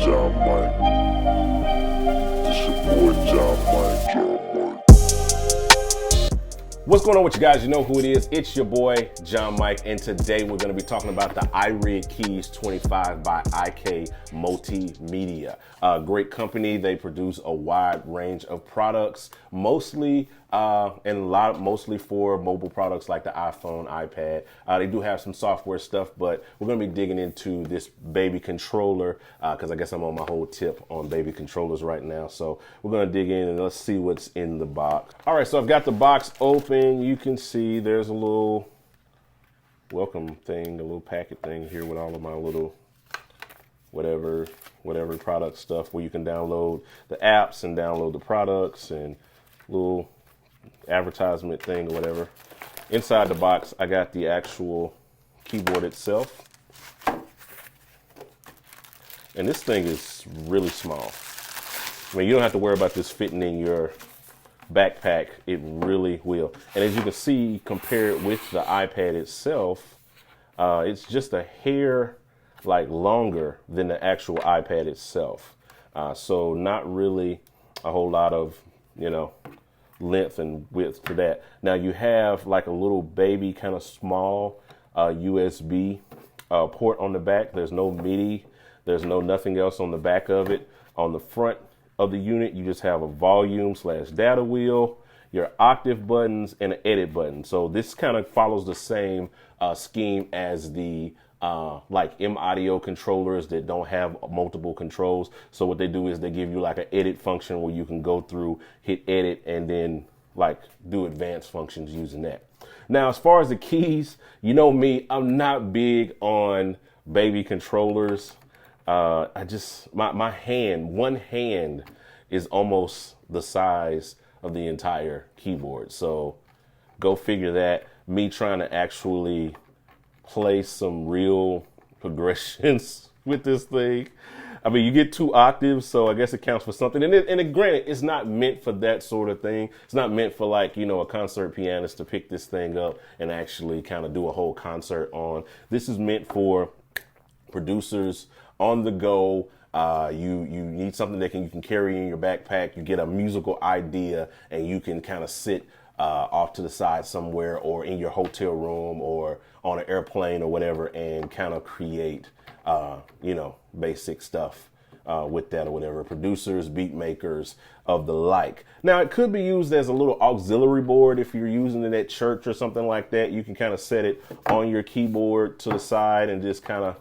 John Mike. It's your boy John Mike. What's going on with you guys? You know who it is. It's your boy John Mike, and today we're going to be talking about the iRig Keys 25 by IK Multimedia. Great company. They produce a wide range of products, mostly mostly for mobile products like the iPhone, iPad. They do have some software stuff, but we're going to be digging into this baby controller because I guess I'm on my whole tip on baby controllers right now. So we're going to dig in and let's see what's in the box. All right, so I've got the box open. You can see there's a little welcome thing, a little packet thing here with all of my little whatever product stuff where you can download the apps and download the products and little advertisement thing or whatever. Inside the box, I got the actual keyboard itself. And this thing is really small. I mean, you don't have to worry about this fitting in your backpack. It really will. And as you can see, compared with the iPad itself, it's just a hair like longer than the actual iPad itself. So not really a whole lot of, length and width to that. Now you have like a little baby kind of small USB port on the back. There's no Midi. There's nothing else on the back of it. On the front of the unit, you just have a volume/data wheel, your octave buttons, and an edit button. So this kind of follows the same scheme as the like M-Audio controllers that don't have multiple controls. So what they do is they give you like an edit function where you can go through, hit edit, and then like do advanced functions using that. Now, as far as the keys, you know me, I'm not big on baby controllers. One hand is almost the size of the entire keyboard. So go figure that. Me trying to actually play some real progressions with this thing. I mean, you get 2 octaves, so I guess it counts for something. And granted, it's not meant for that sort of thing. It's not meant for like, a concert pianist to pick this thing up and actually kind of do a whole concert on. This is meant for producers on the go. You need something that you can carry in your backpack. You get a musical idea and you can kind of sit off to the side somewhere or in your hotel room or on an airplane or whatever and kind of create, basic stuff with that or whatever. Producers, beat makers of the like. Now, it could be used as a little auxiliary board if you're using it at church or something like that. You can kind of set it on your keyboard to the side and just kind of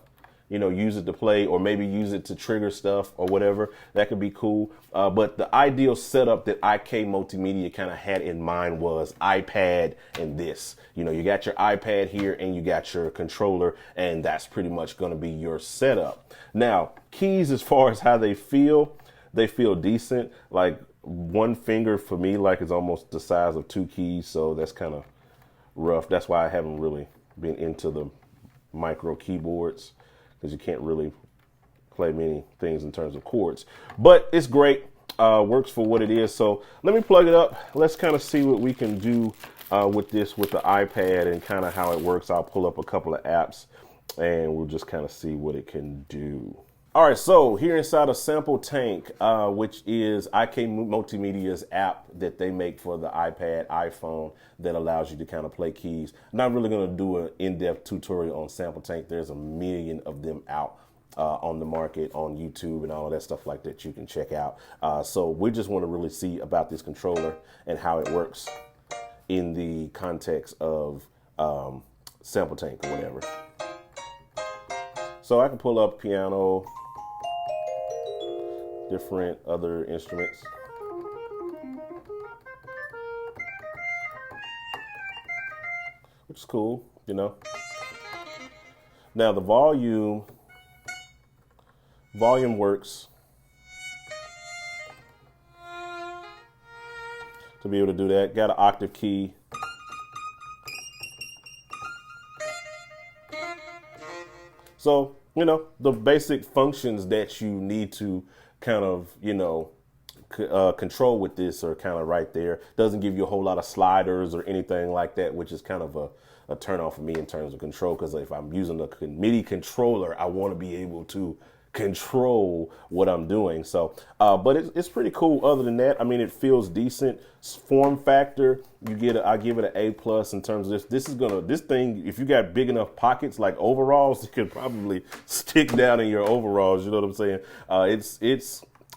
use it to play or maybe use it to trigger stuff or whatever. That could be cool. But the ideal setup that IK Multimedia kind of had in mind was iPad and this. You got your iPad here and you got your controller, and that's pretty much going to be your setup. Now, keys, as far as how they feel decent. Like one finger for me, like is almost the size of 2 keys. So that's kind of rough. That's why I haven't really been into the micro keyboards, because you can't really play many things in terms of chords. But it's great, works for what it is. So let me plug it up. Let's kind of see what we can do with this, with the iPad, and kind of how it works. I'll pull up a couple of apps and we'll just kind of see what it can do. All right, so here inside of Sample Tank, which is IK Multimedia's app that they make for the iPad, iPhone, that allows you to kind of play keys. I'm not really going to do an in-depth tutorial on Sample Tank. There's a million of them out on the market, on YouTube and all of that stuff like that you can check out. So we just want to really see about this controller and how it works in the context of Sample Tank or whatever. So I can pull up piano, different other instruments. Which is cool, Now the volume works to be able to do that. Got an octave key. So, the basic functions that you need to kind of, control with this are kind of right there. Doesn't give you a whole lot of sliders or anything like that, which is kind of a turn off for me in terms of control. Because if I'm using a MIDI controller, I want to be able to control what I'm doing. So, but it's pretty cool. Other than that, I mean, it feels decent. Form factor, I give it an A+ in terms of this. This thing, if you got big enough pockets like overalls, it could probably stick down in your overalls. You know what I'm saying?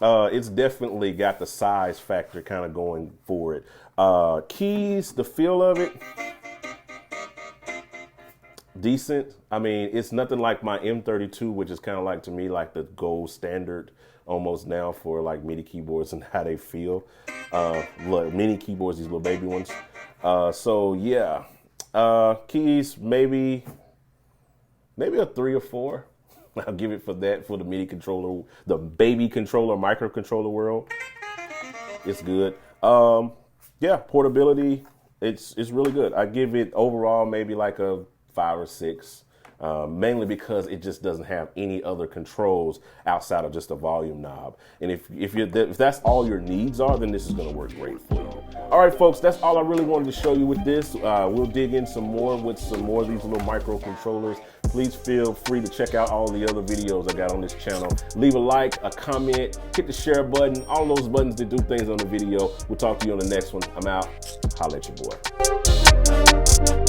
It's definitely got the size factor kind of going for it. Keys, the feel of it, decent. I mean, it's nothing like my M32, which is kind of like, to me, like the gold standard almost now for like MIDI keyboards and how they feel. Mini keyboards, these little baby ones. So yeah, keys, maybe a 3 or 4. I'll give it for that, for the MIDI controller, the baby controller, microcontroller world. It's good. Yeah, portability, it's really good. I give it overall maybe like a 5 or 6, mainly because it just doesn't have any other controls outside of just a volume knob. And if that's all your needs are, then this is going to work great for you. All right, folks, that's all I really wanted to show you with this. We'll dig in some more with some more of these little microcontrollers. Please feel free to check out all the other videos I got on this channel. Leave a like, a comment, hit the share button, all those buttons that do things on the video. We'll talk to you on the next one. I'm out. Holla at your boy.